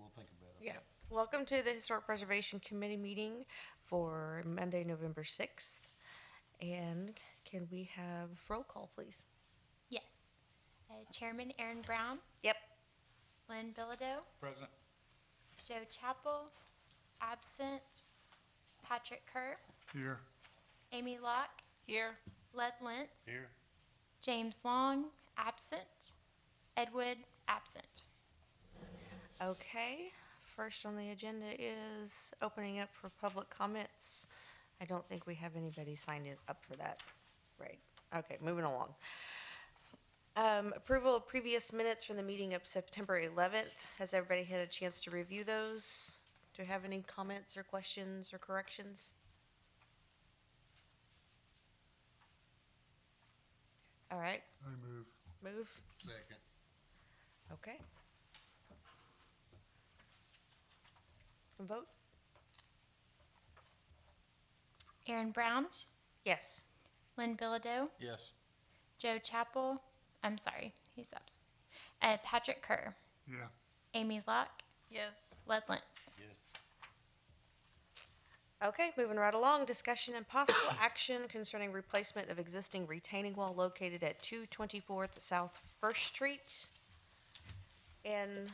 we'll think about it. Yeah. Welcome to the Historic Preservation Committee meeting for Monday, November 6th. And can we have roll call, please? Yes. Chairman Aaron Brown, Yep. Lynn Bilodeau, Present. Joe Chappell, absent, Patrick Kerr, Here. Amy Locke, Here. Led Lentz, Here. James Long, absent, Ed Wood, absent. Okay. First on the agenda is opening up for public comments. I don't think we have anybody signed up for that. Right. Okay, moving along. Approval of previous minutes from the meeting of September 11th. Has everybody had a chance to review those? Do you have any comments or questions or corrections? All right, I move. move. Second. Okay. Vote? Aaron Brown, Yes. Lynn Bilodeau, Yes. Joe Chappell, I'm sorry, he's absent. Patrick Kerr, Yeah. Amy Locke, Yes. Led Lentz. Yes. Okay, moving right along, discussion and possible action concerning replacement of existing retaining wall located at 224th South First Street. And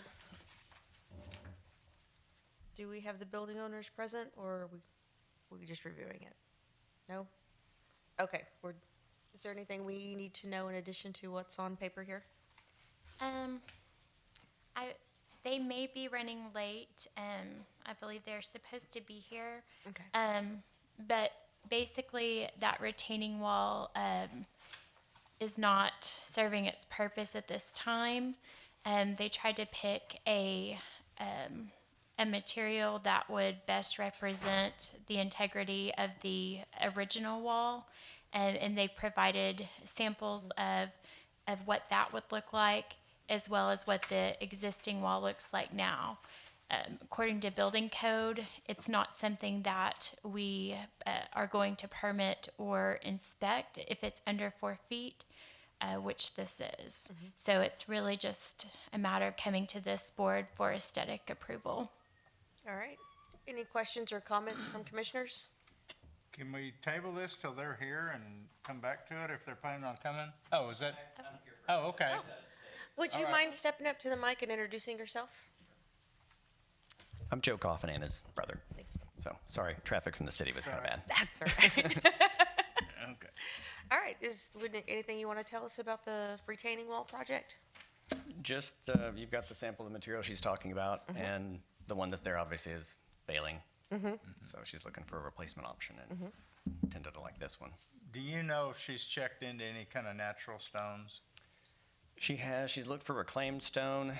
do we have the building owners present, or are we just reviewing it? No? Okay, is there anything we need to know in addition to what's on paper here? They may be running late. I believe they're supposed to be here. Okay. But basically, that retaining wall is not serving its purpose at this time. They tried to pick a material that would best represent the integrity of the original wall, and they provided samples of what that would look like, as well as what the existing wall looks like now. According to building code, it's not something that we are going to permit or inspect if it's under 4 feet, which this is. So it's really just a matter of coming to this board for aesthetic approval. All right. Any questions or comments from commissioners? Can we table this till they're here and come back to it if they're planning on coming? Oh, is that? Oh, okay. Would you All right. mind stepping up to the mic and introducing yourself? I'm Joe Coffin, Anna's brother. So, sorry, traffic from the city was kind of bad. That's all right. Okay. All right, anything you want to tell us about the retaining wall project? Just, you've got the sample of the material she's talking about, and the one that's there obviously is failing. So she's looking for a replacement option and tended to like this one. Do you know if she's checked into any kind of natural stones? She has. She's looked for reclaimed stone.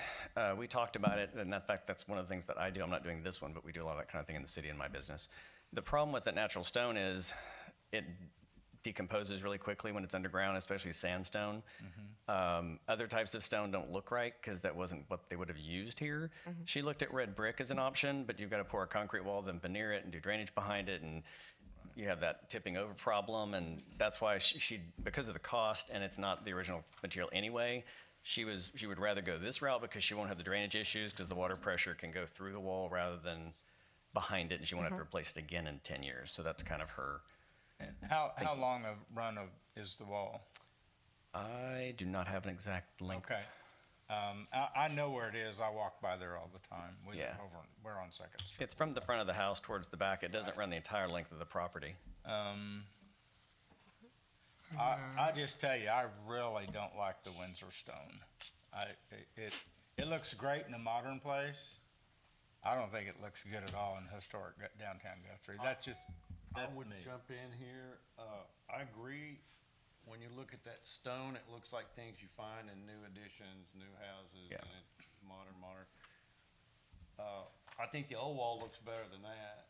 We talked about it, and in fact, that's one of the things that I do. I'm not doing this one, but we do a lot of that kind of thing in the city in my business. The problem with that natural stone is it decomposes really quickly when it's underground, especially sandstone. Other types of stone don't look right because that wasn't what they would have used here. She looked at red brick as an option, but you've got to pour a concrete wall, then veneer it and do drainage behind it, and you have that tipping over problem, and that's why she because of the cost, and it's not the original material anyway, she would rather go this route because she won't have the drainage issues because the water pressure can go through the wall rather than behind it, and she won't have to replace it again in 10 years. So that's kind of her. And how long a run is the wall? I do not have an exact length. Okay. I know where it is. I walk by there all the time. Yeah. We're on Second Street. It's from the front of the house towards the back. It doesn't run the entire length of the property. I just tell you, I really don't like the Windsor stone. It looks great in a modern place. I don't think it looks good at all in historic downtown Guthrie. I That's would me. jump in here. I agree. When you look at that stone, it looks like things you find in new additions, new houses, Yeah. and it's modern. I think the old wall looks better than that.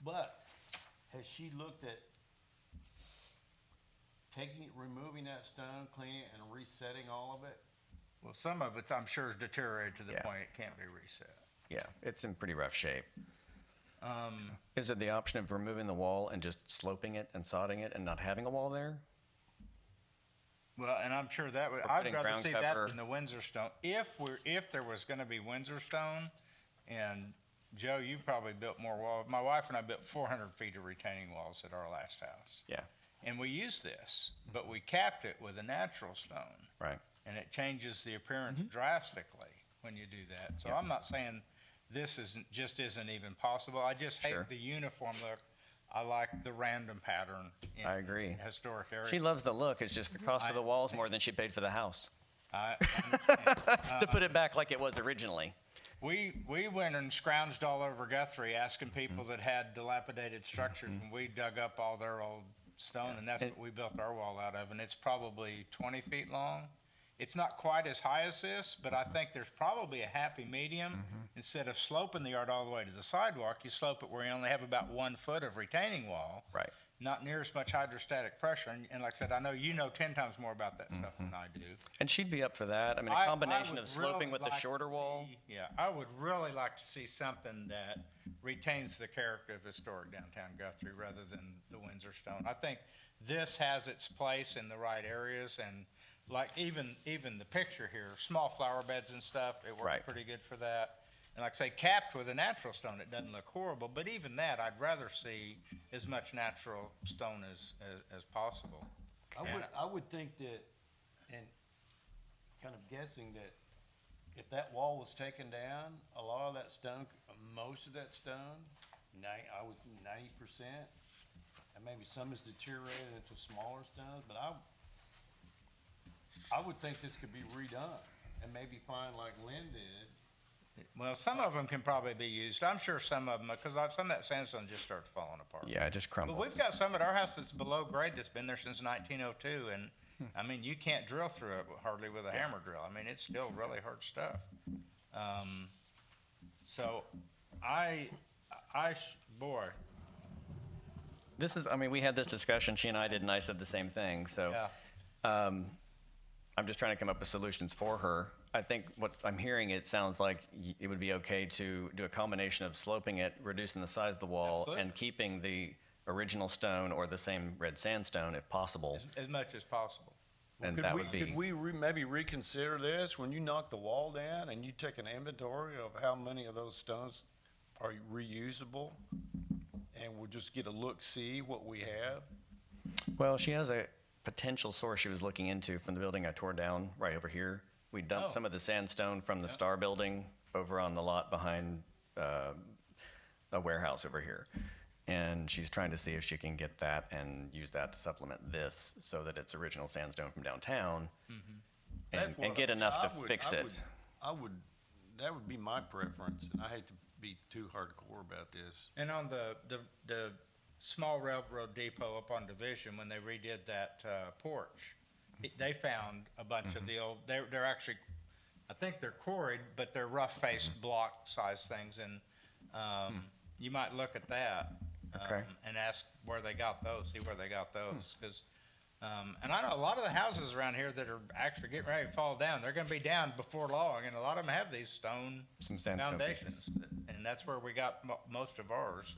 But has she looked at removing that stone, cleaning it, and resetting all of it? Well, some of it, I'm sure, is deteriorated to the Yeah. point it can't be reset. Yeah, it's in pretty rough shape. Is it the option of removing the wall and just sloping it and sodding it and not having a wall there? Well, and I'm sure that would, Or I'd putting rather ground see that cover. than the Windsor stone. If there was gonna be Windsor stone, And Joe, you probably built more walls. My wife and I built 400 feet of retaining walls at our last house. Yeah, And we used this, but we capped it with a natural stone. right. And it changes the appearance drastically when you do that. So Yep. I'm not saying this isn't even possible. I just hate Sure. the uniform look. I like the random pattern in I agree. historic areas. She loves the look, it's just the cost of the walls more than she paid for the house. I understand. To put it back like it was originally. We went and scrounged all over Guthrie asking people that had dilapidated structures, and we dug up all their old stone, and that's what we built our wall out of, and it's probably 20 feet long. It's not quite as high as this, but I think there's probably a happy medium. Instead of sloping the yard all the way to the sidewalk, you slope it where you only have about 1 foot of retaining wall. Right. Not near as much hydrostatic pressure, and like I said, I know you know 10 times more about that stuff than I do. And she'd be up for that. I mean, I a combination would of sloping really with the like to shorter wall. see- Yeah, I would really like to see something that retains the character of historic downtown Guthrie rather than the Windsor Stone. I think this has its place in the right areas, and like even the picture here, small flower beds and stuff, it works Right. pretty good for that. And like I say, capped with a natural stone, it doesn't look horrible, but even that, I'd rather see as much natural stone as possible. I would think that, and kind of guessing that if that wall was taken down, a lot of that stone, most of that stone, 90%, and maybe some is deteriorated into smaller stones, but I would think this could be redone and maybe find like Lynn did. Well, some of them can probably be used. I'm sure some of them, because some of that sandstone just starts falling apart. Yeah, it just But crumbles. we've got some at our house that's below grade that's been there since 1902, and I mean, you can't drill through it hardly with a hammer drill. I mean, it's still really hard stuff. So boy, This is, I mean, we had this discussion, she and I did, and I said the same thing, so. yeah. I'm just trying to come up with solutions for her. I think what I'm hearing, it sounds like it would be okay to do a combination of sloping it, reducing the size of the wall, Absolutely. and keeping the original stone or the same red sandstone if possible. As much as possible. And Could that we- would be, Could we maybe reconsider this when you knock the wall down and you take an inventory of how many of those stones are reusable? And we'll just get a look-see what we have? well, she has a potential source she was looking into from the building I tore down right over here. We dumped Oh. some of the sandstone from the Star Building over on the lot behind a warehouse over here. And she's trying to see if she can get that and use that to supplement this so that it's original sandstone from downtown That's and what get enough to I would- fix I it. would- that would be my preference, and I hate to be too hardcore about this. And on the small railroad depot up on Division, when they redid that porch, they found a bunch of the old, they're actually, I think they're quarried, but they're rough-faced block-sized things, and you might look at that. Okay. And ask where they got those, see where they got those, because, and I know a lot of the houses around here that are actually getting ready to fall down, they're gonna be down before long, and a lot of them have these stone Some sandstone foundations. pieces. And that's where we got most of ours.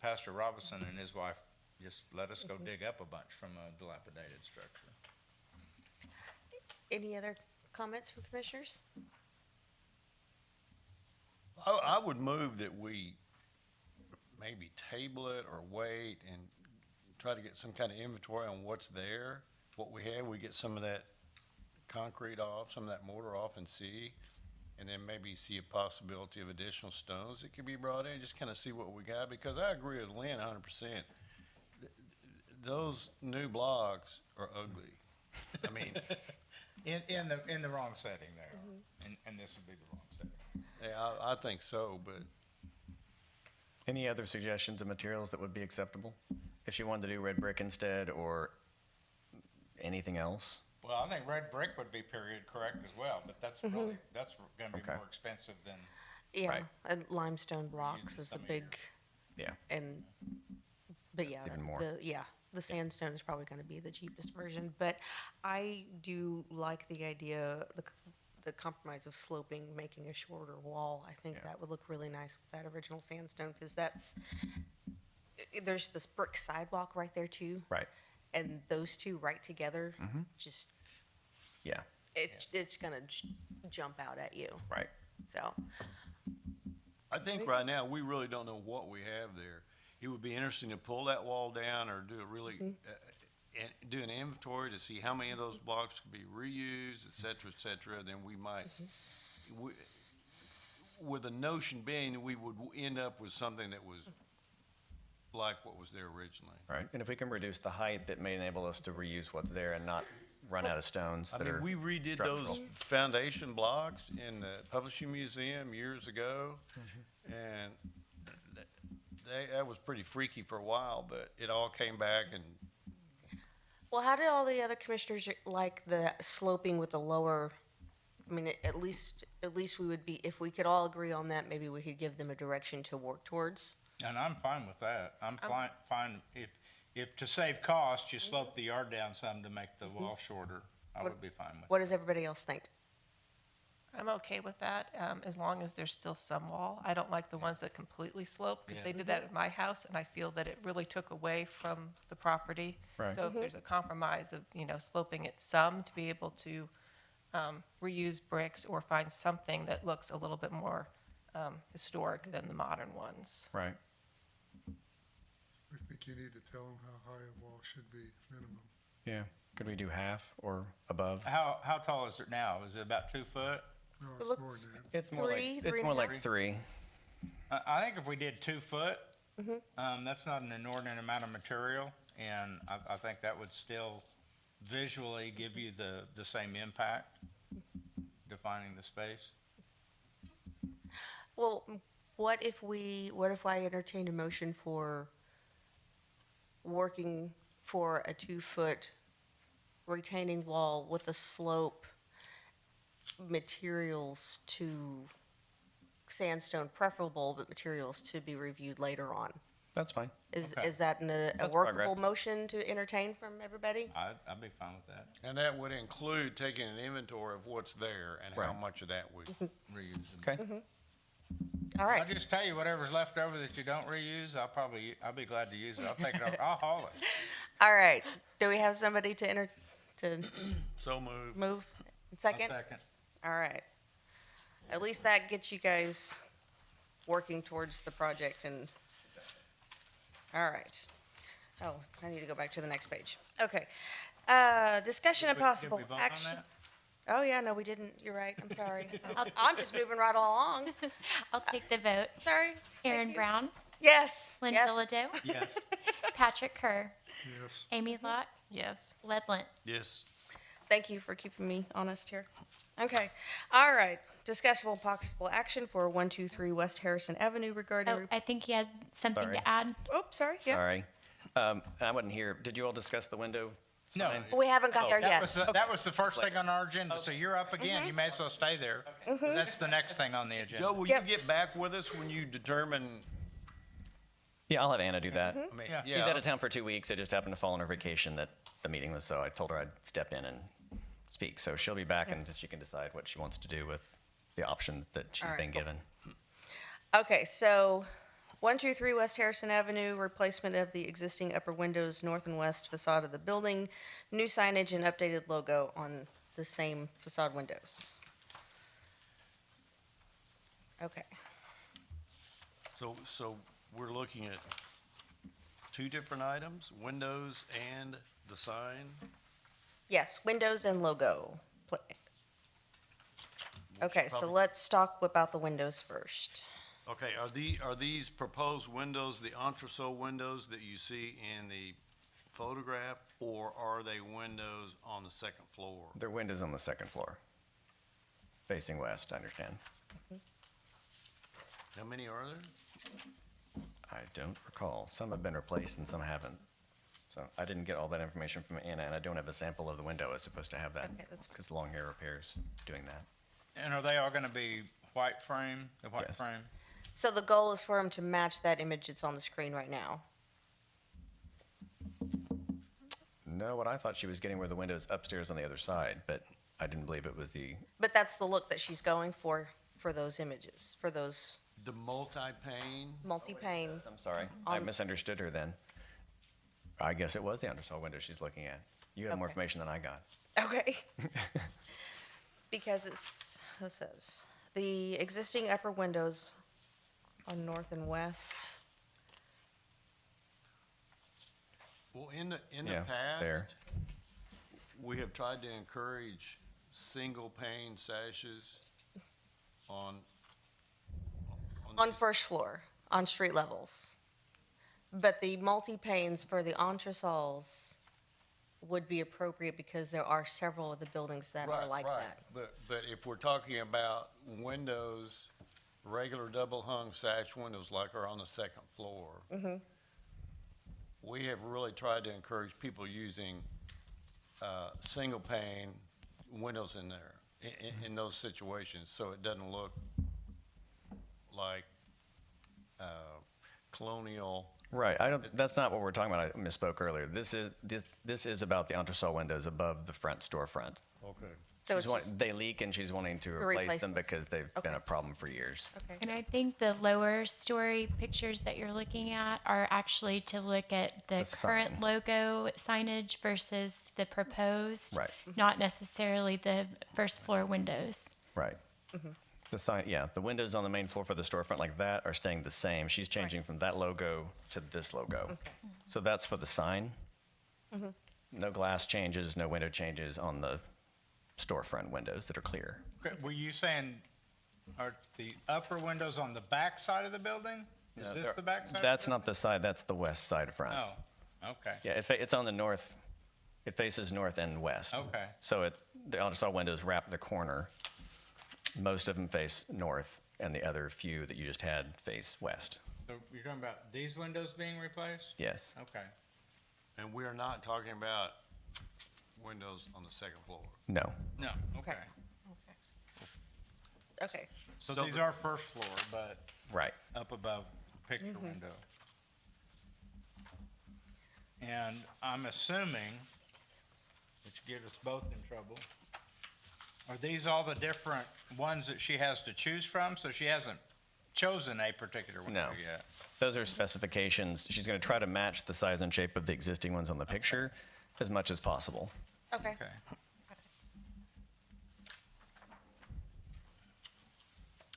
Pastor Robinson and his wife just let us go dig up a bunch from a dilapidated structure. Any other comments from commissioners? I would move that we maybe table it or wait and try to get some kind of inventory on what's there, what we have. We get some of that concrete off, some of that mortar off and see, and then maybe see a possibility of additional stones that could be brought in, just kind of see what we got, because I agree with Lynn 100%. Those new blocks are ugly. I mean, In the wrong setting there, and this would be the wrong setting. yeah, I think so, but Any other suggestions of materials that would be acceptable? If she wanted to do red brick instead or anything else? Well, I think red brick would be period correct as well, but that's really, that's gonna be Okay. more expensive than, Yeah, Right. and limestone blocks Using is a some of your- big, Yeah. and, but yeah, even more. the sandstone is probably gonna be the cheapest version, but I do like the idea, the compromise of sloping, making a shorter wall. I think Yeah. that would look really nice with that original sandstone, because there's this brick sidewalk right there too. Right. And those two right together, just, Yeah. it's gonna jump out at you. Right. So, I think right now, we really don't know what we have there. It would be interesting to pull that wall down or do a really, and do an inventory to see how many of those blocks could be reused, et cetera, then we might, we- with the notion being that we would end up with something that was like what was there originally. Right, and if we can reduce the height, that may enable us to reuse what's there and not run out of stones I that mean, are we redid structural. those foundation blocks in the Publishing Museum years ago, and that was pretty freaky for a while, but it all came back and well, how do all the other commissioners like the sloping with the lower? I mean, at least we would be, if we could all agree on that, maybe we could give them a direction to work towards. And I'm fine with that. I'm fine, if to save cost, you slope the yard down some to make the wall shorter, I would be fine with it. What does everybody else think? I'm okay with that, as long as there's still some wall. I don't like the ones that completely slope, because they did that at my house, and I feel that it really took away from the property. Right. So if there's a compromise of, sloping it some to be able to reuse bricks or find something that looks a little bit more historic than the modern ones. Right, I think you need to tell them how high a wall should be, minimum. yeah. Could we do half or above? How tall is it now? Is it about 2 foot? No, It it's looks- more than that. It's more like, Three it's and more a like half? 3. I think if we did 2 foot, that's not an inordinate amount of material, and I think that would still visually give you the same impact, defining the space. Well, what if I entertained a motion for working for a 2-foot retaining wall with a slope, materials to sandstone preferable, but materials to be reviewed later on? That's fine. Is that a That's workable progress. motion to entertain from everybody? I'd be fine with that. And that would include taking an inventory of what's there and how Right. much of that we reuse. Okay, All right. I'll just tell you, whatever's left over that you don't reuse, I'll be glad to use it. I'll take it over, I'll haul it. All right. Do we have somebody to So moved. move? I'll Second? second. All right. At least that gets you guys working towards the project and, all right. Oh, I need to go back to the next page. Okay. Discussion and possible Did we vote on action. that? Oh, yeah, no, we didn't. You're right. I'm sorry. I'm just moving right along. I'll take the vote. Sorry. Thank Aaron you. Brown, Yes. Lynn yes. Bilodeau, Yes. Patrick Kerr, Yes, Amy Locke, Yes. Led Lentz. Yes. Thank you for keeping me honest here. Okay. All right. Discussable possible action for 123 West Harrison Avenue regarding. Oh, I think you had something Sorry. to add. Oh, sorry. Yeah. sorry. I wasn't here. Did you all discuss the window No. sign? We haven't got Oh, there That yet. that was the first thing on our agenda, so you're up again, you may as well stay there. 'Cause that's the next thing on the Joe, agenda. will Yep. you get back with us when you determine, Yeah, I'll have Anna do that. I mean, Yeah. She's out of town for 2 weeks. It just happened to fall on her vacation that the meeting was, so I told her I'd step in and speak. So she'll be back and she can decide what she wants to do with the options that she's All right, been cool. given. Okay, so 123 West Harrison Avenue, replacement of the existing upper windows, north and west facade of the building, new signage and updated logo on the same facade windows. Okay, so we're looking at 2 different items, windows and the sign? yes, windows and logo. Okay, so probably- let's talk about the windows first. Okay, are these proposed windows the entresol windows that you see in the photograph, or are they windows on the second floor? There are windows on the second floor, facing west, I understand. How many are there? I don't recall. Some have been replaced and some haven't. So I didn't get all that information from Anna, and I don't have a sample of the window. I was supposed to have that Okay, that's- because Long Hair Repair's doing that. And are they all gonna be white frame, the white Yes. frame? So the goal is for them to match that image that's on the screen right now. No, what I thought she was getting were the windows upstairs on the other side, but I didn't believe it was the, But that's the look that she's going for those images, for those The multi-pane? multi-pane. I'm sorry, I misunderstood her then. I guess it was the undersaw window she's looking at. You have more Okay. information than I got. Okay. Because it says, the existing upper windows on north and west. Well, in the Yeah, there. past, we have tried to encourage single pane sashes on. On first floor, on street levels. But the multi-panes for the entresols would be appropriate because there are several of the buildings that are Right, like right. that. But if we're talking about windows, regular double hung sash windows like are on the second floor. We have really tried to encourage people using, single pane windows in there, in those situations, so it doesn't look like, colonial. Right, that's not what we're talking about. I misspoke earlier. This is about the entresol windows above the front storefront. Okay. So it's They leak and she's wanting to replace replace them those. because they've been Okay. a problem for years. okay. And I think the lower story pictures that you're looking at are actually to look at the The current sign. logo signage versus the proposed. Right. Not necessarily the first floor windows. Right. The sign, yeah, the windows on the main floor for the storefront like that are staying the same. She's changing from that logo to this logo. So that's for the sign. No glass changes, no window changes on the storefront windows that are clear. Okay, were you saying, are the upper windows on the back side of the building? Is this the back side? That's not the side, that's the west side front. Oh, okay. Yeah, it's on the north, it faces north and west. Okay. So the entresol windows wrap the corner. Most of them face north, and the other few that you just had face west. So you're talking about these windows being replaced? Yes. Okay. And we are not talking about windows on the second floor. No. No, okay. Okay, So So these the- are first floor, but Right. up above picture window. And I'm assuming, which get us both in trouble, are these all the different ones that she has to choose from? So she hasn't chosen a particular window No. yet? Those are specifications. She's going to try to match the size and shape of the existing ones on the picture as much as possible. okay. Okay.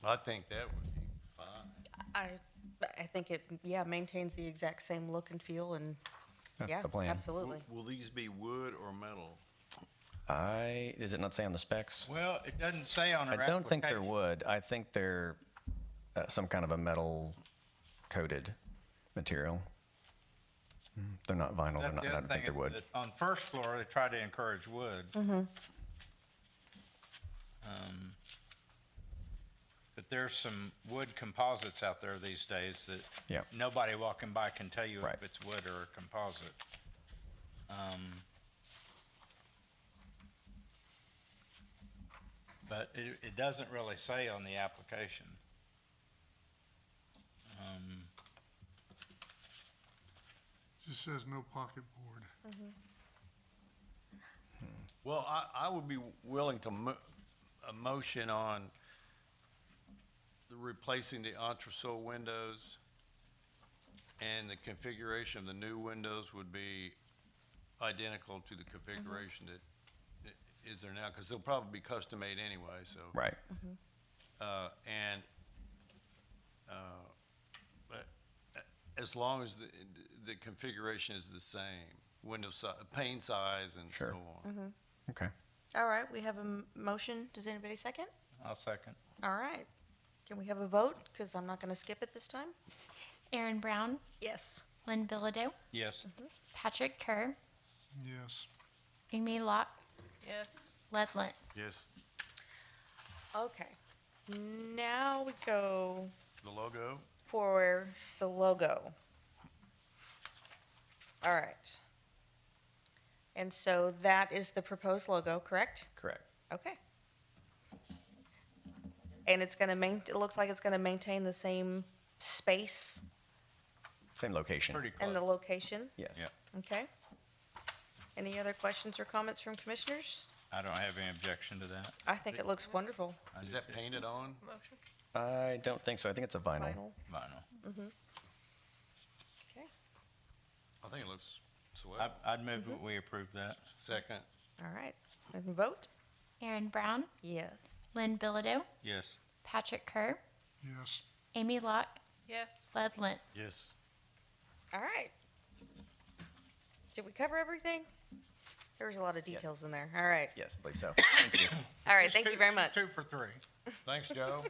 I think that would be fine. I think it, yeah, maintains the exact same look and feel and, That's yeah, the plan. absolutely. Will these be wood or metal? Does it not say on the specs? Well, it doesn't say on her I don't think they're application. wood. I think they're some kind of a metal coated material. They're not vinyl. That's the I other don't think thing they're wood. is that on first floor, they try to encourage wood. But there's some wood composites out there these days that Yeah. nobody walking by can tell you Right. if it's wood or a composite. But it doesn't really say on the application. Just says no pocket board. Well, I would be willing to a motion on replacing the entresol windows, and the configuration of the new windows would be identical to the configuration that is there now, because they'll probably be custom made anyway, so. Right. But as long as the configuration is the same, window pane size and so Sure. on. Okay. All right, we have a motion. Does anybody second? I'll second. All right. Can we have a vote? Because I'm not going to skip it this time. Aaron Brown, Yes. Lynn Bilodeau, Yes. Patrick Kerr, Yes. Amy Locke, Yes. Led Lentz. Yes, Okay. Now we go the logo. for the logo. All right. And so that is the proposed logo, correct? Correct. Okay. And it's going to it looks like it's going to maintain the same space Same location. Pretty and the close. location? Yes. Yeah. Okay. Any other questions or comments from commissioners? I don't have any objection to that. I think it looks wonderful. Is that painted on? Motion? I don't think so. I think it's a vinyl. Vinyl. Vinyl. Okay. I think it looks swell. I'd move that we approve that. Second, All right. And vote? Aaron Brown, Yes. Lynn Bilodeau, Yes. Patrick Kerr, Yes. Amy Locke, Yes. Led Lentz. Yes. All right. Did we cover everything? There was a lot of details in there. All right. Yes, I believe so. Thank you. All right, thank you very She's much. 2 for 3. Thanks, Joe.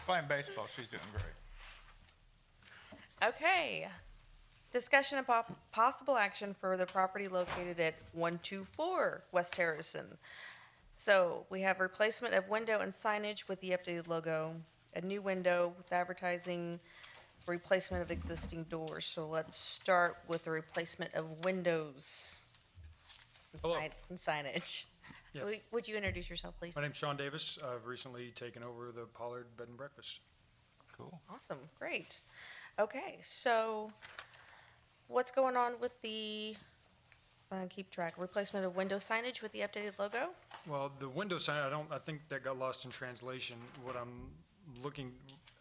Playing baseball, she's doing great. Okay. Discussion of possible action for the property located at 124 West Harrison. So we have replacement of window and signage with the updated logo, a new window with advertising, replacement of existing doors. So let's start with the replacement of windows and Hello. and signage. Yes. Would you introduce yourself, please? My name's Sean Davis. I've recently taken over the Pollard Bed and Breakfast. Cool. Awesome, great. Okay, so what's going on with the, keep track, replacement of window signage with the updated logo? Well, the window sign, I think that got lost in translation. What I'm looking,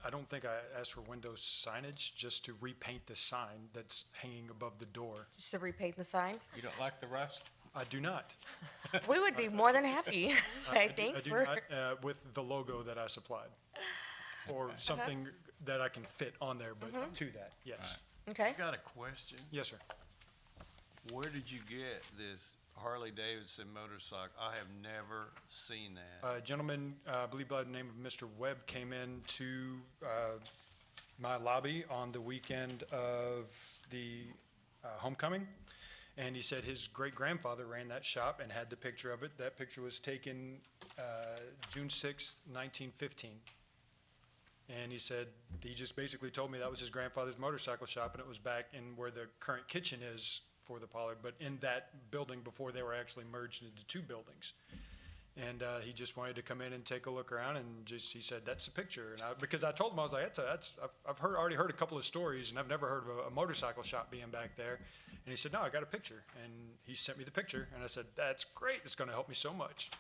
I don't think I asked for window signage, just to repaint the sign that's hanging above the door. Just to repaint the sign? You don't like the rest? I do not. We would be more than happy, I think. I do for- not, with the logo that I supplied. Or something that I can fit on there, but to that, yes. Okay, I got a question. Yes, sir. Where did you get this Harley Davidson motorcycle? I have never seen that. A gentleman, I believe by the name of Mr. Webb, came in to my lobby on the weekend of the homecoming, and he said his great-grandfather ran that shop and had the picture of it. That picture was taken June 6th, 1915. And he said, he just basically told me that was his grandfather's motorcycle shop, and it was back in where the current kitchen is for the Pollard, but in that building before they were actually merged into 2 buildings. And he just wanted to come in and take a look around, and he said, that's the picture. And because I told him, I was like, I've already heard a couple of stories, and I've never heard of a motorcycle shop being back there. And he said, no, I got a picture. And he sent me the picture, and I said, that's great. It's going to help me so much.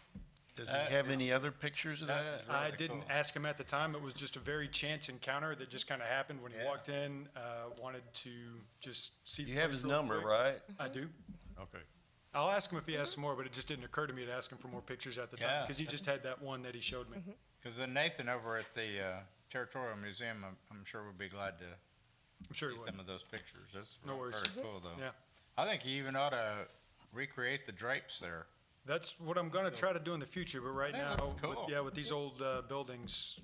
Does he have any other pictures of that? I didn't ask him at the time. It was just a very chance encounter that just kind of happened when he walked in. Wanted to just see. the You have place his real number, quick. right? I do. Okay. I'll ask him if he has some more, but it just didn't occur to me to ask him for more pictures at the time Yeah. because he just had that one that he showed me. Because then Nathan over at the Territorial Museum, I'm sure would be glad to I'm sure he see would. some of those pictures. That's No worries. very cool, though. Yeah, I think you even ought to recreate the drapes there. that's what I'm going to try to do in the future. But right That now, looks cool. with these old buildings,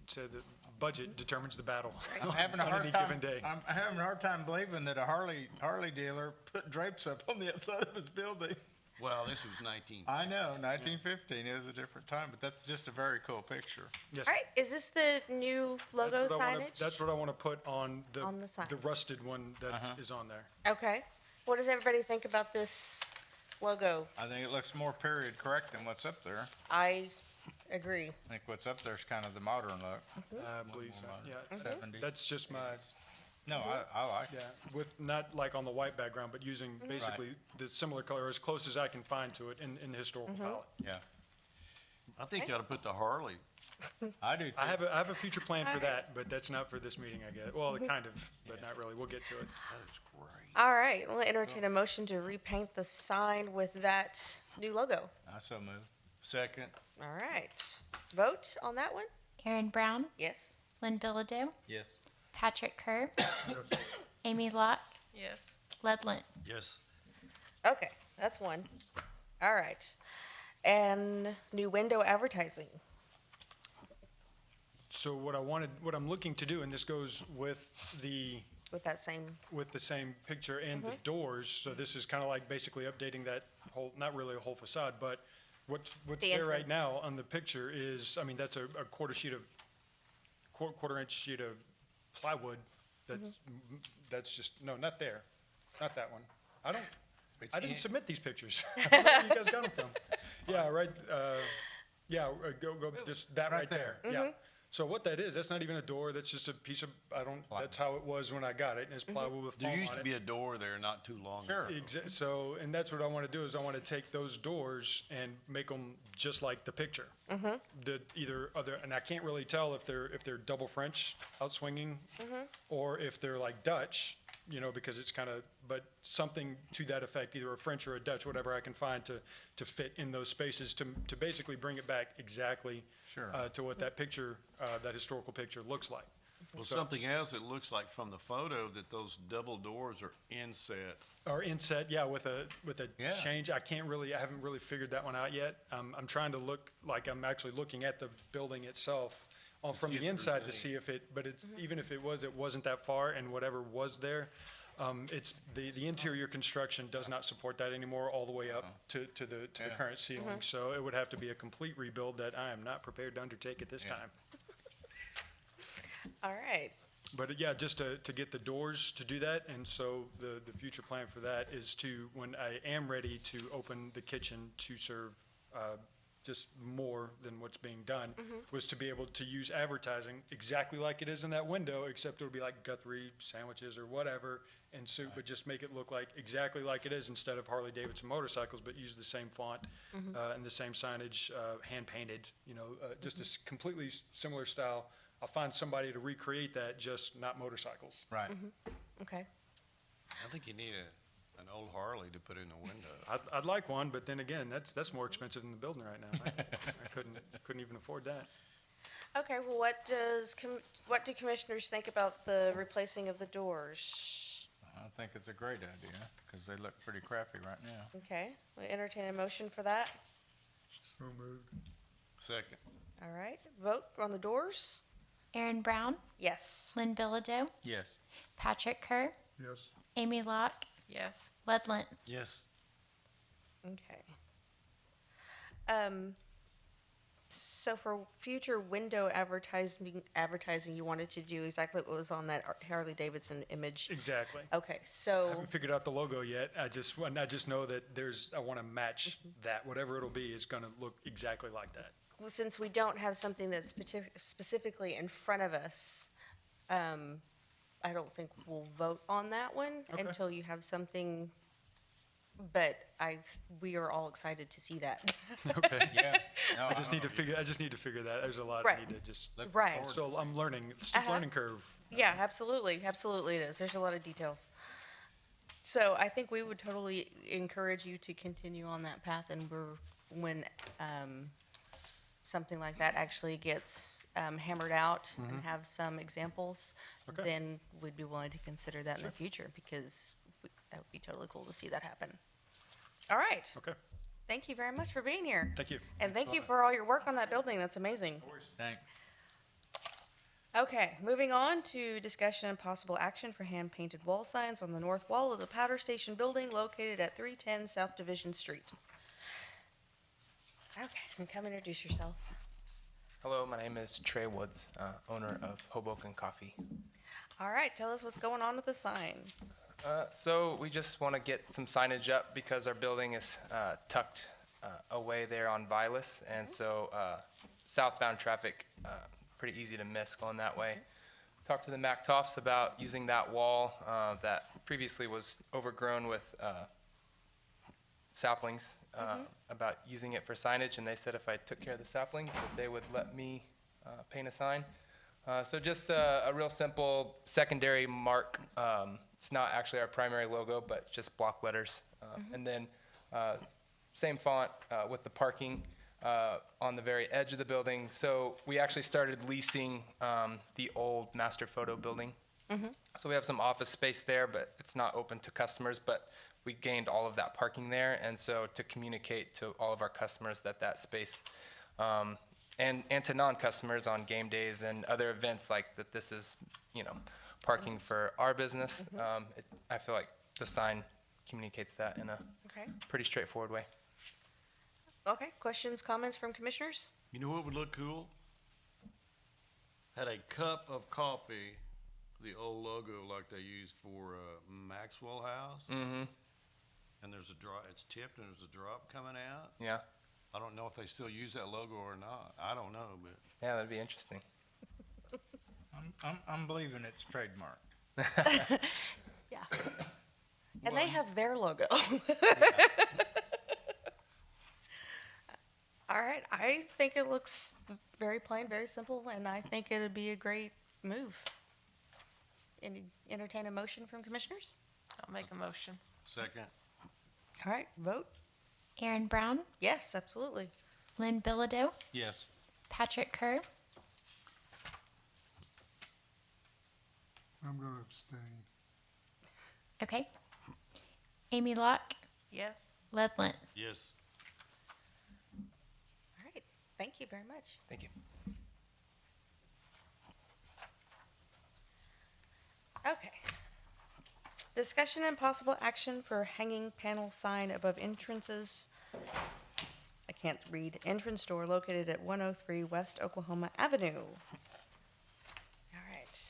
said that budget determines the battle I'm having a on hard any time. given day. I'm having a hard time believing that a Harley dealer put drapes up on the outside of his building. Well, this was 19. I know, 1915. It was a different time, but that's just a very cool picture. Yes. all right, is this the new logo That's what I wanna- signage? That's what I want to put on On the sign. the rusted one that is on there. Okay, what does everybody think about this logo? I think it looks more period correct than what's up there. I agree. I think what's up there is kind of the modern look. I believe so. Yeah, 70s. that's just my, No, I like yeah, it. with not like on the white background, but using basically the similar color as close as I can find to it in the historical palette. Yeah, I think you ought to put the Harley. I do too. I have a future plan for that, but that's not for this meeting, I guess. Well, kind of, but not really. We'll get to it. That is great. All right, we'll entertain a motion to repaint the sign with that new logo. I so move. Second. All right, vote on that one? Aaron Brown, Yes. Lynn Bilodeau, Yes. Patrick Kerr, Yes. Amy Locke, Yes. Led Lentz. Yes. Okay, that's one. All right. And new window advertising. So what I'm looking to do, and this goes with the With that same, picture and the doors, so this is kind of like basically updating that whole, not really a whole facade, but what's The there right entrance. now on the picture is, I mean, that's a quarter inch sheet of plywood. That's just, no, not there, not that one. I didn't submit these pictures. I don't know where you guys got them from. Yeah, right, go, just that right there, yeah. So what that is, that's not even a door, that's just a piece of, that's how it was when I got it, and it's plywood with foam There on it. used to be a door there not too long ago. Sure. So, and that's what I want to do, is I want to take those doors and make them just like the picture. The either other, and I can't really tell if they're double French out swinging, or if they're like Dutch, you know, because it's kind of, but something to that effect, either a French or a Dutch, whatever I can find to fit in those spaces, to basically bring it back exactly Sure. to what that picture, that historical picture looks like. Well, something else, it looks like from the photo that those double doors are inset. Or inset, yeah, with a Yeah. change. I haven't really figured that one out yet. I'm trying to look like I'm actually looking at the building itself from see if the there's inside to any- see if it, but it's, even if it wasn't that far, and whatever was there, it's, the interior construction does not support that anymore all the way up to the Yeah. current ceiling. So it would have to be a complete rebuild that I am not prepared to undertake at this Yeah. time. All right. But yeah, just to get the doors to do that, and so the future plan for that is to, when I am ready to open the kitchen to serve just more than what's being done, was to be able to use advertising exactly like it is in that window, except it'll be like Guthrie sandwiches or whatever, and soup, but just make it look like exactly like it is instead of Harley Davidson motorcycles, but use the same font and the same signage, hand painted, you know, just a completely similar style. I'll find somebody to recreate that, just not motorcycles. Right. Okay. I think you need an old Harley to put in the window. I'd like one, but then again, that's more expensive than the building right now. I couldn't even afford that. Okay, well, what do commissioners think about the replacing of the doors? I think it's a great idea, because they look pretty crappy right now. Okay, we entertain a motion for that. So moved. Second. All right, vote on the doors? Aaron Brown, Yes. Lynn Bilodeau, Yes. Patrick Kerr, Yes. Amy Locke, Yes. Led Lentz. Yes. Okay. So for future window advertising, you wanted to do exactly what was on that Harley Davidson image? Exactly. Okay, I so, haven't figured out the logo yet. I just know that I want to match that. Whatever it'll be, it's going to look exactly like that. well, since we don't have something that's specifically in front of us, I don't think we'll vote on that one Okay. until you have something, but we are all excited to see that. Okay. Yeah. No, I just need to don't- figure that. There's a lot Right. I need to just. Looking Right. forward to So I'm learning. Steep Uh-huh. learning curve. Yeah, absolutely, absolutely it is. There's a lot of details. So I think we would totally encourage you to continue on that path, and when something like that actually gets hammered out and have some examples, Okay. then we'd be willing to consider that in the future, because that would be totally cool to see that happen. All right, Okay. thank you very much for being here. Thank you. And thank you for all your work on that building, that's amazing. Thanks. Okay, moving on to discussion and possible action for hand-painted wall signs on the north wall of the Powder Station building located at 310 South Division Street. Okay, and come introduce yourself. Hello, my name is Trey Woods, owner of Hoboken Coffee. All right, tell us what's going on with the sign. So we just want to get some signage up because our building is tucked away there on Vilas, and so southbound traffic, pretty easy to miss going that way. Talked to the Mactoffs about using that wall that previously was overgrown with saplings, about using it for signage, and they said if I took care of the saplings, that they would let me paint a sign. So just a real simple secondary mark. It's not actually our primary logo, but just block letters. And then same font with the parking on the very edge of the building. So we actually started leasing the old Master Photo building. So we have some office space there, but it's not open to customers. But we gained all of that parking there, and so to communicate to all of our customers that space, and to non-customers on game days and other events like that, this is, parking for our business. I feel like the sign communicates that in a Okay. pretty straightforward way. Okay, questions, comments from commissioners? You know what would look cool? Had a cup of coffee, the old logo like they use for Maxwell House. Mm-hmm. And there's a drop, it's tipped and there's a drop coming out. Yeah. I don't know if they still use that logo or not. I don't know, but Yeah, that'd be interesting. I'm believing it's trademarked. Yeah. And they have their logo. All right, I think it looks very plain, very simple, and I think it'd be a great move. Entertain a motion from commissioners? I'll make a motion. Second. All right, vote. Aaron Brown, Yes, absolutely. Lynn Bilodeau, Yes. Patrick Kerr, I'm gonna abstain. okay. Amy Locke, Yes? Led Lentz. Yes. All right, thank you very much. Thank you. Okay. Discussion and possible action for hanging panel sign above entrances. I can't read. Entrance door located at 103 West Oklahoma Avenue. All right.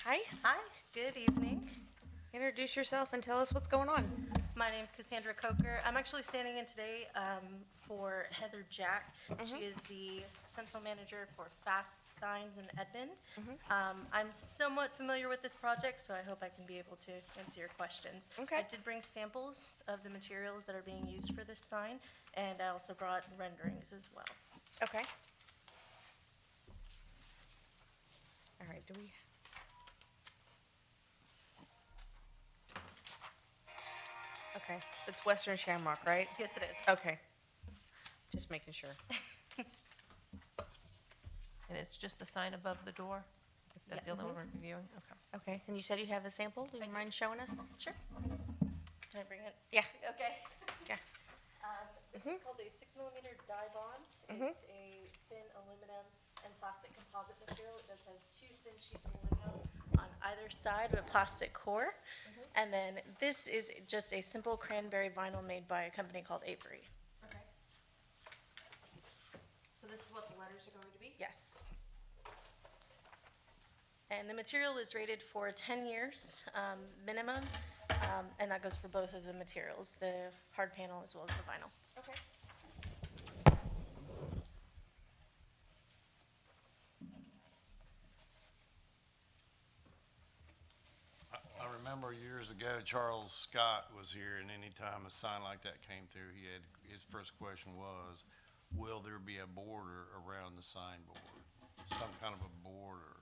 Hi, Hi, good evening. introduce yourself and tell us what's going on. My name's Cassandra Coker. I'm actually standing in today for Heather Jack. She is the central manager for Fast Signs in Edmond. I'm somewhat familiar with this project, so I hope I can be able to answer your questions. Okay. I did bring samples of the materials that are being used for this sign, and I also brought renderings as well. Okay. All right, do we? Okay, it's Western Shamrock, right? Yes, it is. Okay. Just making sure. And it's just the sign above the door? If that's the only one we're reviewing? Okay. Okay, and you said you have a sample? Do you mind showing us? Sure. Can I bring it? Yeah. Okay. Yeah. This is called a 6mm dye bond. It's a thin aluminum and plastic composite material. It does have two thin sheets of aluminum on either side of a plastic core. And then this is just a simple cranberry vinyl made by a company called Avery. Okay. So this is what the letters are going to be? Yes. And the material is rated for 10 years minimum, and that goes for both of the materials, the hard panel as well as the vinyl. Okay. I remember years ago, Charles Scott was here, and anytime a sign like that came through, his first question was, will there be a border around the signboard? Some kind of a border.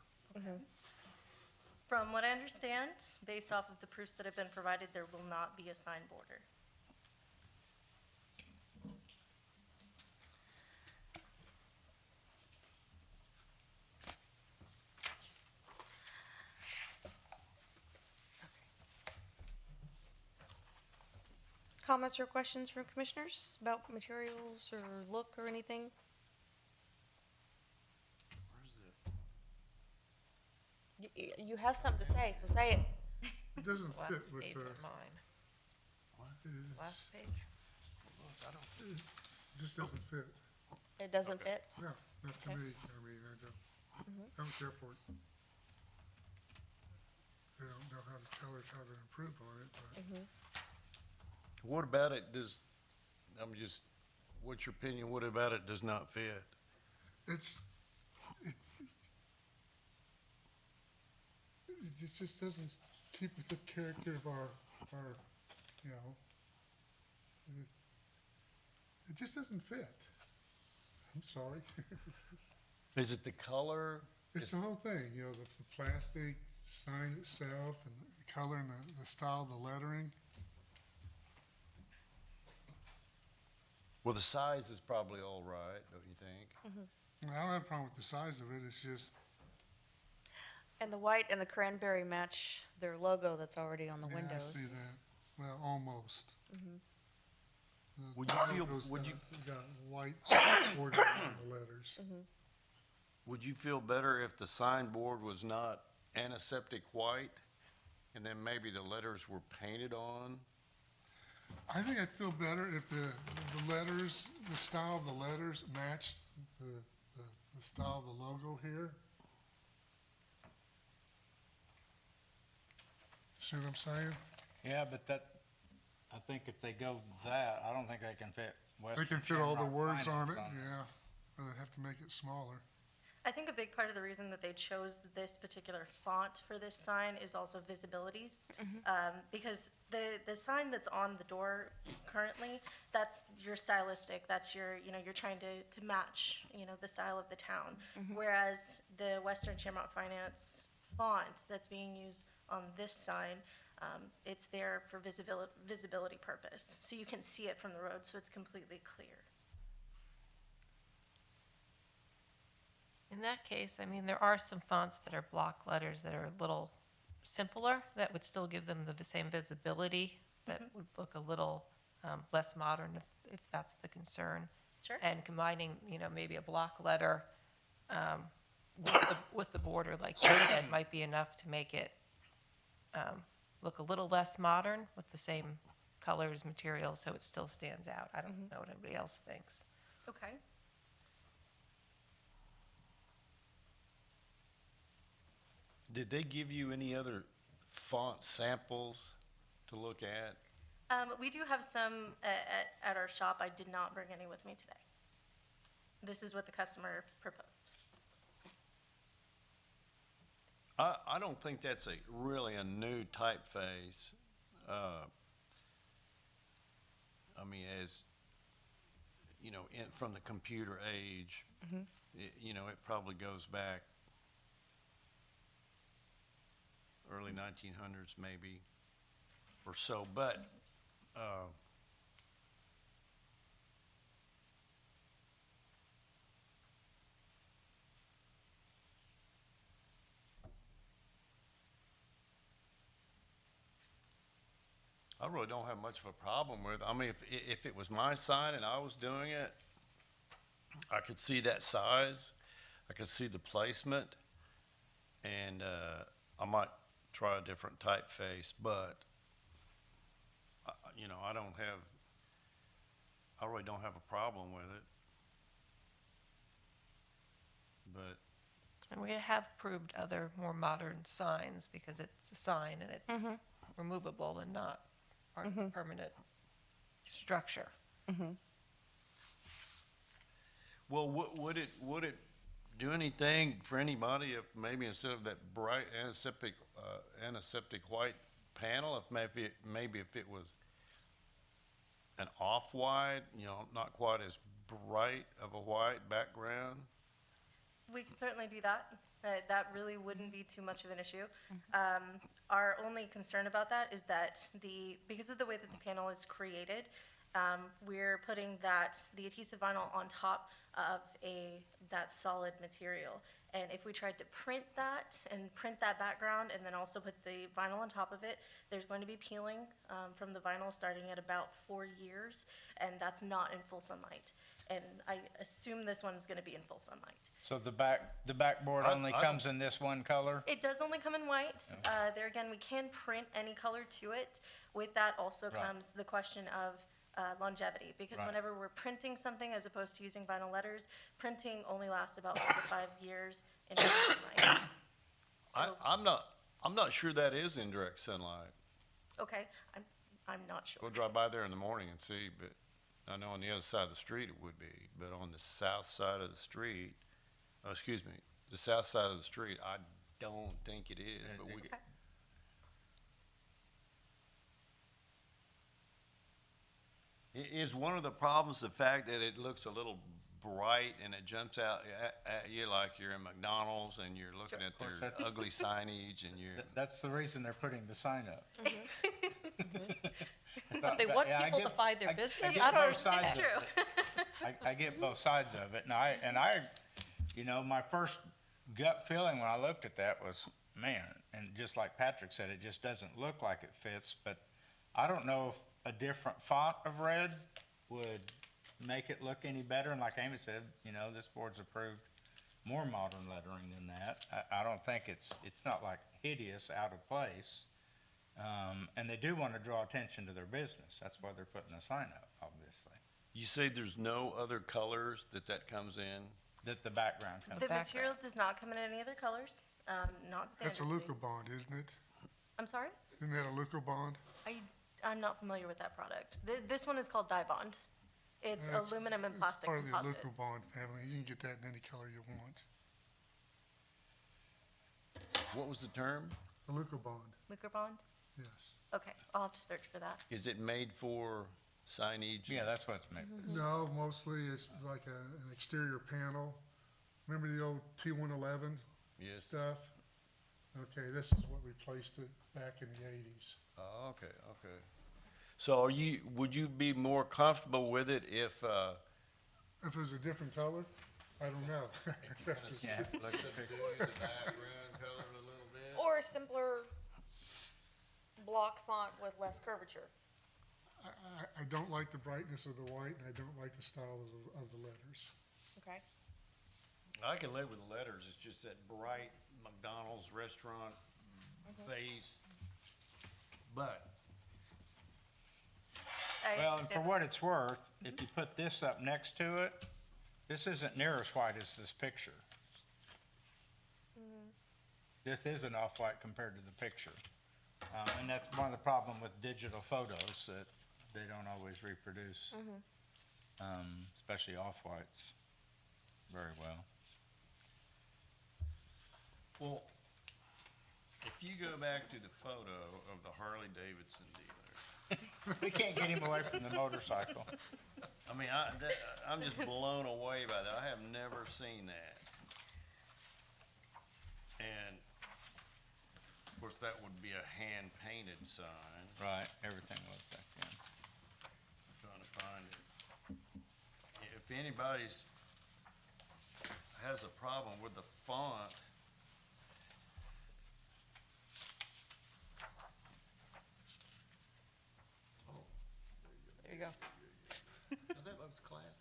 From what I understand, based off of the proofs that have been provided, there will not be a sign border. Comments or questions from commissioners about materials or look or anything? You have something to say, so say it. It doesn't Last fit with page the, of mine. it's- Last page. it just doesn't fit. It doesn't fit? No, not to Okay. me. I mean, I don't care for it. I don't know how to tell her how to improve on it, but What about it what's your opinion, what about it does not fit? it just doesn't keep with the character of our, you know, it just doesn't fit. I'm sorry. Is it the color? It's the whole thing, you know, the plastic sign itself and the color and the style of the lettering. Well, the size is probably all right, don't you think? I don't have a problem with the size of it, it's just, And the white and the cranberry match their logo that's already on the yeah, I windows. see that. Well, almost. The Would you feel- logo's would you- got white border on the letters. Would you feel better if the signboard was not antiseptic white, and then maybe the letters were painted on? I think I'd feel better if the letters, the style of the letters matched the style of the logo here. See what I'm saying? Yeah, but I think if they go that, I don't think they can fit They Western can fit all the Shamrock words on signage it, yeah, but I'd have to make it smaller. I think a big part of the reason that they chose this particular font for this sign is also visibilities. Because the sign that's on the door currently, that's your stylistic, that's your, you're trying to match, the style of the town. Whereas the Western Shamrock Finance font that's being used on this sign, it's there for visibility purpose. So you can see it from the road, so it's completely clear. In that case, I mean, there are some fonts that are block letters that are a little simpler, that would still give them the same visibility, but would look a little less modern if that's the concern. Sure. And combining, maybe a block letter with the border, like you said, might be enough to make it look a little less modern with the same colors, materials, so it still stands out. I don't know what anybody else thinks. Okay. Did they give you any other font samples to look at? We do have some at our shop. I did not bring any with me today. This is what the customer proposed. I don't think that's really a new typeface. I mean, as, from the computer age, it probably goes back early 1900s maybe or so, but I really don't have much of a problem with it. I mean, if it was my sign and I was doing it, I could see that size, I could see the placement, and I might try a different typeface, but I really don't have a problem with it. But And we have approved other more modern signs because it's a sign and it's removable and not part of the permanent structure. well, would it do anything for anybody if maybe instead of that bright antiseptic white panel, if maybe if it was an off-white, not quite as bright of a white background? We can certainly do that. That really wouldn't be too much of an issue. Our only concern about that is that because of the way that the panel is created, we're putting the adhesive vinyl on top of that solid material. And if we tried to print that background and then also put the vinyl on top of it, there's going to be peeling from the vinyl starting at about 4 years, and that's not in full sunlight. And I assume this one's going to be in full sunlight. So the backboard only comes in this one color? It does only come in white. There again, we can print any color to it. With that also comes the question of longevity, because whenever we're printing something as opposed to using vinyl letters, printing only lasts about 4 to 5 years in sunlight. So, I'm not sure that is indirect sunlight. okay, I'm not sure. Go drive by there in the morning and see, but I know on the other side of the street it would be, but on the south side of the street, the south side of the street, I don't think it is, but we. Okay. Is one of the problems the fact that it looks a little bright and it jumps out at you like you're in McDonald's and you're looking at their ugly signage and you're. That's the reason they're putting the sign up. But they want people to find their business? I don't understand. It's true. I get both sides of it, and my first gut feeling when I looked at that was, man, and just like Patrick said, it just doesn't look like it fits, but I don't know if a different font of red would make it look any better, and like Amy said, this board's approved more modern lettering than that. I don't think it's not like hideous, out of place. And they do want to draw attention to their business. That's why they're putting a sign up, obviously. You say there's no other colors that comes in? That the background comes. The material does not come in any other colors, not standard. That's a Lucobond, isn't it? I'm sorry? Isn't that a Lucobond? I'm not familiar with that product. This one is called Dye-Bond. It's That's- aluminum and it's plastic part of the composite. Lucobond family. You can get that in any color you want. What was the term? A Luca bond, Wicker bond? yes. Okay, I'll have to search for that. Is it made for signage? Yeah, that's what it's made for. No, mostly it's like an exterior panel. Remember the old T111 Yes. stuff? Okay, this is what replaced it back in the 80s. Oh, okay, okay. So would you be more comfortable with it if, If it was a different color, I don't know. Yeah. Or a simpler block font with less curvature. I don't like the brightness of the white, and I don't like the style of the letters. Okay. I can live with the letters, it's just that bright McDonald's restaurant face. But, I Well, and for understand. what it's worth, if you put this up next to it, this isn't near as white as this picture. This is an off-white compared to the picture. And that's one of the problem with digital photos, that they don't always reproduce, especially off-whites, very well. well, if you go back to the photo of the Harley Davidson dealer, We can't get him away from the motorcycle. I mean, I'm just blown away by that. I have never seen that. And, of course, that would be a hand-painted sign. Right, everything was back then. I'm trying to find it. If anybody's has a problem with the font, There you go. that looks classic.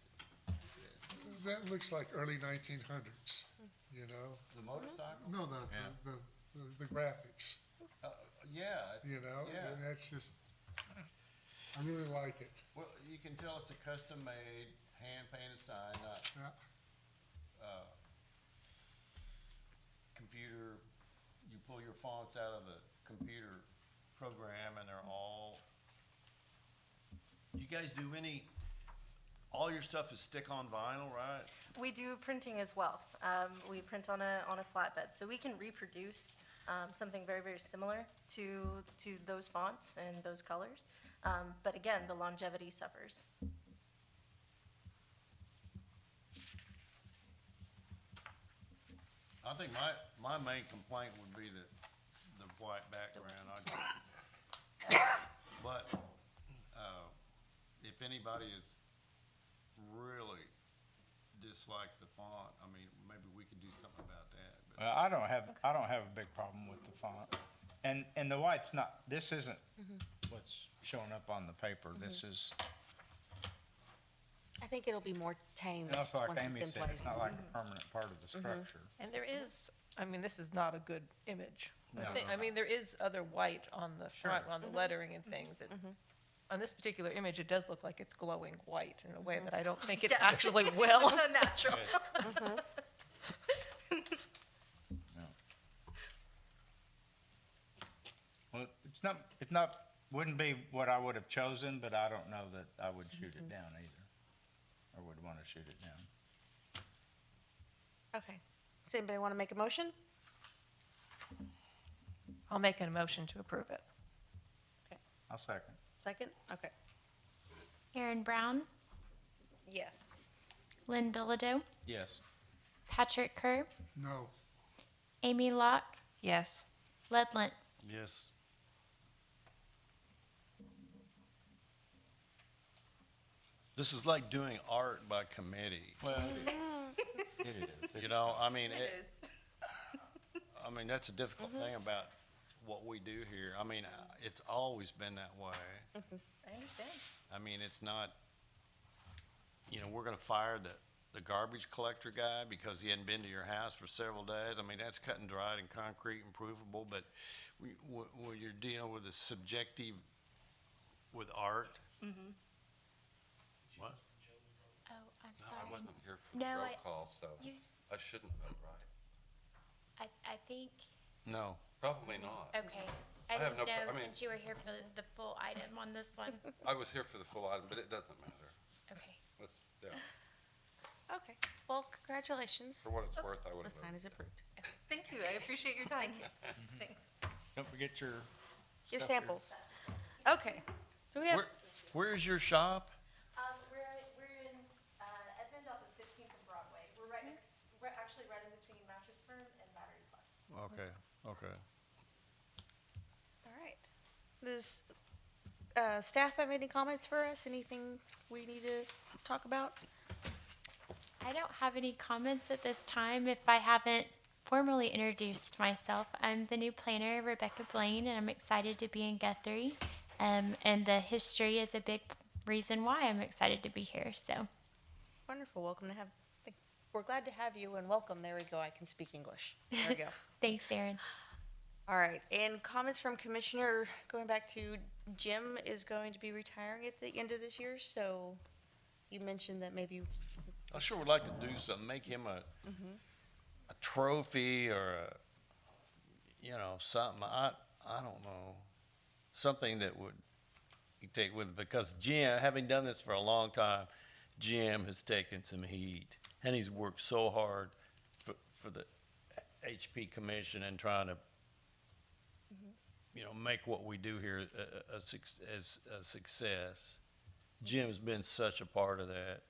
That looks like early 1900s, you know? The motorcycle? No, Yeah. the graphics, Yeah. you know? Yeah. And that's just, I really like it. Well, you can tell it's a custom-made, hand-painted sign, not Yeah. computer. You pull your fonts out of the computer program and they're all, you guys do all your stuff is stick-on vinyl, right? We do printing as well. We print on a flatbed, so we can reproduce something very, very similar to those fonts and those colors. But again, the longevity suffers. I think my main complaint would be the white background. But, if anybody is really dislikes the font, I mean, maybe we could do something about that, but. Well, I don't have a big problem with the font. And the white's not, this isn't what's showing up on the paper. This is, I think it'll be more tame and also like once Amy it's in said, place. it's not like a permanent part of the structure. And there is, I mean, this is not a good image. No. I mean, there is other white on the front, on the lettering and things. On this particular image, it does look like it's glowing white in a way that I don't think it actually will. Natural. Well, it's not, wouldn't be what I would have chosen, but I don't know that I would shoot it down either, or would want to shoot it down. Okay. Does anybody want to make a motion? I'll make a motion to approve it. I'll second. Second? Okay. Aaron Brown, Yes. Lynn Bilodeau, Yes. Patrick Kerr, No, Amy Locke, Yes. Led Lentz. Yes. This is like doing art by committee. Well, it is. You know, I mean, I mean, that's a difficult thing about what we do here. I mean, it's always been that way. I understand. I mean, it's not, you know, we're gonna fire the garbage collector guy because he hadn't been to your house for several days. I mean, that's cut and dried and concrete and provable, but when you're dealing with a subjective, with art. What? Oh, I'm No, sorry. I wasn't here for the No, roll call, so You, I shouldn't vote right. I think, No. Probably not. okay. I I have didn't no know I mean- since you were here for the full item on this one. I was here for the full item, but it doesn't matter. Okay. Let's, yeah, Okay. Well, congratulations. for what it's worth, I would The have sign voted. is approved. Thank you, I appreciate your time. Thanks. Don't forget your. Your stuff here. samples. Okay. Do we have, Where's your shop? We're in Edmond off of 15th and Broadway. We're actually right in between Mattress Firm and Batteries Plus. Okay, okay. all right. Does staff have any comments for us? Anything we need to talk about? I don't have any comments at this time. If I haven't formally introduced myself, I'm the new planner, Rebecca Blaine, and I'm excited to be in Guthrie. And the history is a big reason why I'm excited to be here. So Wonderful. Welcome to have, we're glad to have you and welcome. There we go. I can speak English. There we go. thanks, Erin. All right. And comments from Commissioner, going back to Jim is going to be retiring at the end of this year. So you mentioned that maybe, I sure would like to do something, make him a trophy or something. I don't know. Something that would you take with, because Jim, having done this for a long time, Jim has taken some heat and he's worked so hard for the HP Commission and trying to, make what we do here a success. Jim's been such a part of that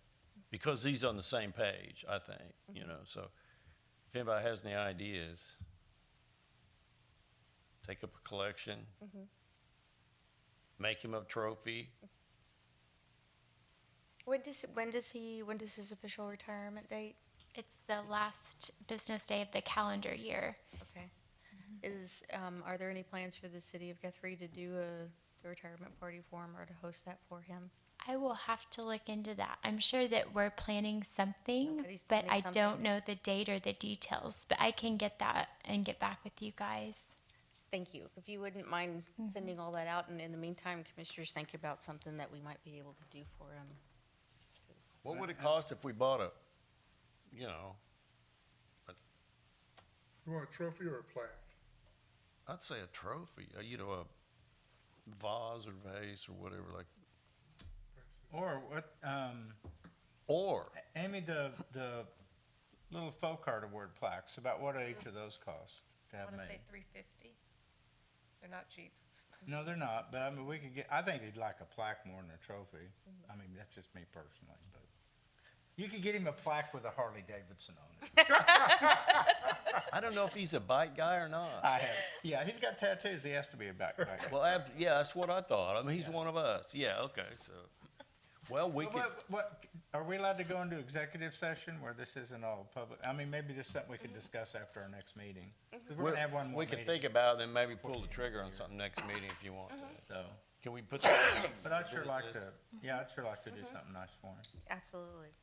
because he's on the same page, I think, so if anybody has any ideas, take up a collection, make him a trophy. when does his official retirement date? It's the last business day of the calendar year. Okay. Are there any plans for the city of Guthrie to do a retirement party for him or to host that for him? I will have to look into that. I'm sure that we're planning something, Somebody's but planning I don't something. know the date or the details. But I can get that and get back with you guys. Thank you. If you wouldn't mind sending all that out, and in the meantime, commissioners, think about something that we might be able to do for him. What would it cost if we bought You want a trophy or a plaque? I'd say a trophy, a vase or vase or whatever, like, Or what, or, Amy, the little folk art award plaques, about what each of those cost to I have want to made? say 350. They're not cheap. No, they're not, but I mean, I think he'd like a plaque more than a trophy. I mean, that's just me personally, but you could get him a plaque with a Harley Davidson on it. I don't know if he's a bike guy or not. Yeah, he's got tattoos, he has to be a backpacker. Well, yeah, that's what I thought. I mean, he's one of us. Yeah, okay, so, well, we could, What, are we allowed to go into executive session where this isn't all public? I mean, maybe just something we could discuss after our next meeting. 'Cause we're gonna have one more we could meeting, think about it, then maybe pull the trigger on something next meeting if you want to. so. Can we put that? But I'd sure like to, I'd sure like to do something nice for him. Absolutely.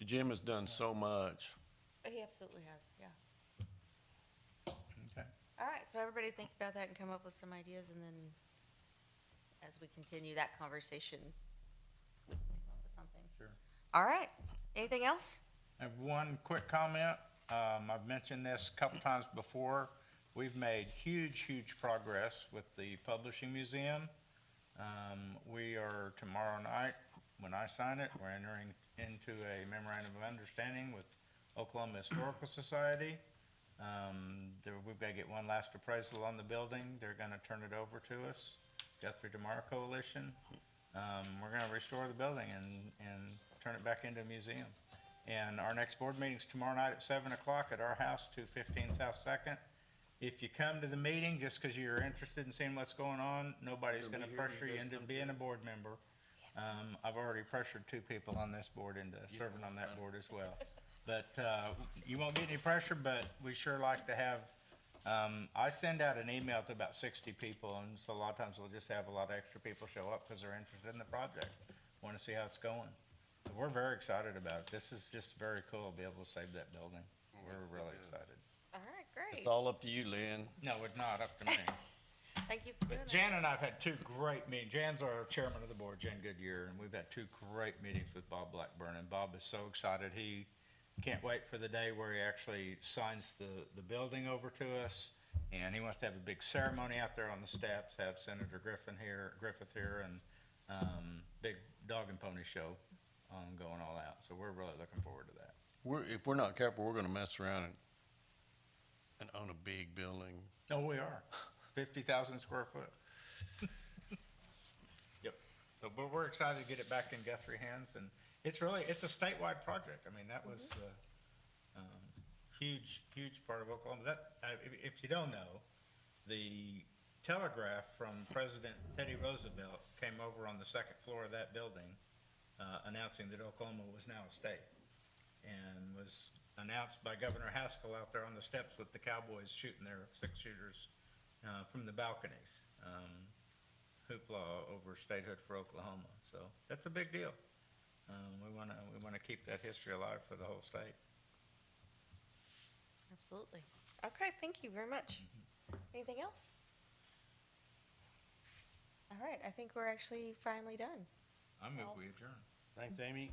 Jim has done so much. He absolutely has, yeah. Okay. All right, so everybody think about that and come up with some ideas, and then as we continue that conversation, we can come up with something. Sure. All right, anything else? I have one quick comment. I've mentioned this a couple times before. We've made huge, huge progress with the Publishing Museum. We are tomorrow night, when I sign it, we're entering into a memorandum of understanding with Oklahoma Historical Society. We've got to get one last appraisal on the building. They're going to turn it over to us, Guthrie Tomorrow Coalition. We're going to restore the building and turn it back into a museum. And our next board meeting's tomorrow night at 7 o'clock at our house, 215 South Second. If you come to the meeting just because you're interested in seeing what's going on, nobody's going to pressure you into being a board member. I've already pressured 2 people on this board into serving on that board as well. But you won't get any pressure, but we sure like to have, I send out an email to about 60 people, and so a lot of times we'll just have a lot of extra people show up because they're interested in the project, want to see how it's going. But we're very excited about it. This is just very cool to be able to save that building. We're really excited. All right, great. It's all up to you, Lynn. No, it's not up to me. Thank you for doing But that. Jan and I've had 2 great meetings. Jan's our chairman of the board, Jan Goodyear, and we've had 2 great meetings with Bob Blackburn. And Bob is so excited. He can't wait for the day where he actually signs the building over to us. And he wants to have a big ceremony out there on the steps, have Senator Griffith here, and big dog and pony show going all out. So we're really looking forward to that. If we're not careful, we're gonna mess around and and own a big building. Oh, we are. 50,000 square foot. Yep. So, but we're excited to get it back in Guthrie hands, and it's a statewide project. I mean, that was huge, huge part of Oklahoma. If you don't know, the telegraph from President Teddy Roosevelt came over on the second floor of that building, announcing that Oklahoma was now a state, and was announced by Governor Haskell out there on the steps with the Cowboys shooting their six-shooters from the balconies. Hoopla over statehood for Oklahoma. So that's a big deal. We wanna keep that history alive for the whole state. Absolutely. Okay, thank you very much. Anything else? All right, I think we're actually finally done. I move we adjourn. Thanks, Amy.